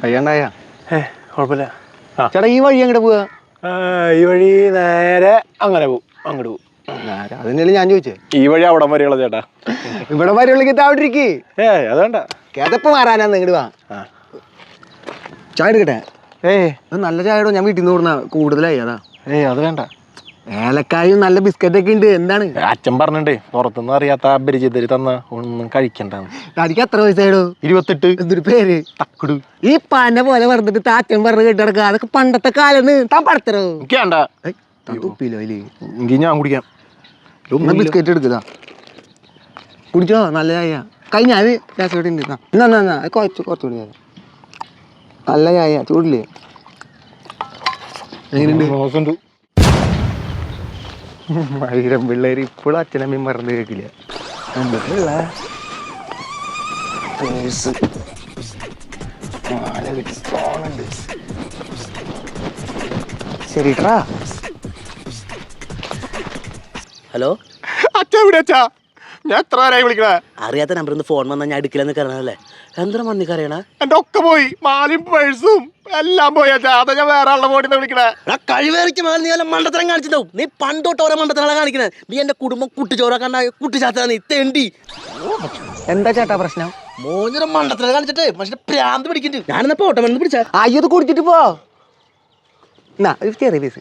കയ്യണ്ടായ കുഴപ്പമില്ല. ചേട്ടാ ഈ വഴി അങ്ങോട്ട് പോവാ? ഈ വഴി നേരെ അങ്ങനെ പോവും, അങ്ങോട്ട് പോവും. അതന്നെയല്ലേ ഞാൻ ചോദിച്ചേ. ഈ വഴി അവിടം വരെയുള്ള ചേട്ടാ. ഇവിടെ വരെയുള്ളക്ക് അവിടെ ഇരിക്കേ. അത് വേണ്ട, കേതപ്പ് മാറാനാന്ന് ഇങ്ങോട്ട് വാ. ചായ എടുക്കട്ടെ? നല്ല ചായ ഇടോ, ഞാൻ വീട്ടിൽ നിന്ന് കൊടുന്ന കൂടുതലായി. അതാ. അത് വേണ്ട. ഏലക്കായും നല്ല ബിസ്ക്കറ്റ് ഒക്കെ ഉണ്ട്. എന്താണ് അച്ഛൻ പറഞ്ഞിട്ടേ പുറത്തൊന്നും അറിയാത്ത അപരിചിതര് തന്ന ഒന്നും കഴിക്കണ്ടെന്ന്. തനിക്ക് എത്ര വയസ്സായിടോ? 28. എന്തൊരു പേര്? തക്കുടു. ഈ പന പോലെ പറഞ്ഞിട്ട് താച്ചൻ പറഞ്ഞ് കേട്ടിടക്ക. അതൊക്കെ പണ്ടത്തെ കാലന്ന്. താൻ പടത്തരോ? എനിക്ക് വേണ്ട. തുപ്പില്ലോ അതില്. എങ്കിൽ ഞാൻ കുടിക്കാം. ബിസ്ക്കറ്റ് എടുക്കുക. കുടിച്ചോ, നല്ല ചായ. കഴിഞ്ഞ അത് രാസോടെ ഉണ്ട്. കുറച്ചുകൂടി നല്ല ചായ, ചൂടില്ലേ? എങ്ങനെയുണ്ട്? മൈരം പിള്ളേര് ഇപ്പോഴും അച്ഛനമ്മയും മറന്നു കേൾക്കില്ല. എന്തൊക്കെയുള്ള ശരിട്ടാ. ഹലോ അച്ഛാ, എവിടെ അച്ഛാ? ഞാൻ എത്ര നേരമായി വിളിക്കണേ? അറിയാത്ത നമ്പറിൽ ഫോൺ വന്നാൽ ഞാൻ എടുക്കില്ലെന്ന് കറിയണല്ലേ? എന്താ മന്നി കറിയണ? എന്റെ ഒക്കെ പോയി, മാലയും പേഴ്സും എല്ലാം പോയി അച്ഛാ. അതാ ഞാൻ വേറെ ആളുടെ ഫോണിൽ നിന്ന് വിളിക്കണേ. കഴിവേറിക്ക് മേലെ നീ എല്ലാം മണ്ടത്തരം കാണിച്ചിട്ടുണ്ടാവും. നീ പണ്ടോട്ട് ഓരോ മണ്ടത്തരങ്ങളെ കാണിക്കണേ. നീ എന്റെ കുടുംബം കുട്ടിച്ചോറാക്കണ്ട കുട്ടിച്ചാത്ത നീ തേണ്ടി. എന്താ ചേട്ടാ പ്രശ്നം? മോഞ്ഞൊരു മണ്ടത്തരം കാണിച്ചിട്ട് മനുഷ്യന്റെ പ്രാന്ത് പിടിക്കുന്നുണ്ട്. ഞാനെന്നാ പോട്ടെ, മരുന്ന് പിടിച്ചാ അയ്യത് കുടിച്ചിട്ട് പോ. ചെറിയ പീസ്.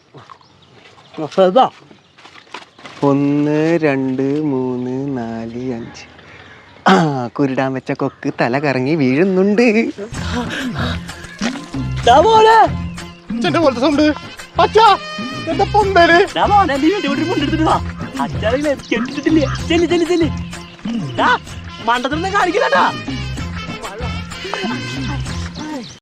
1 2 3 4 5. കുരുടാൻ വെച്ച കൊക്ക് തല കറങ്ങി വീഴുന്നുണ്ട്. മണ്ടത്തരം കാണിക്കില്ലാ.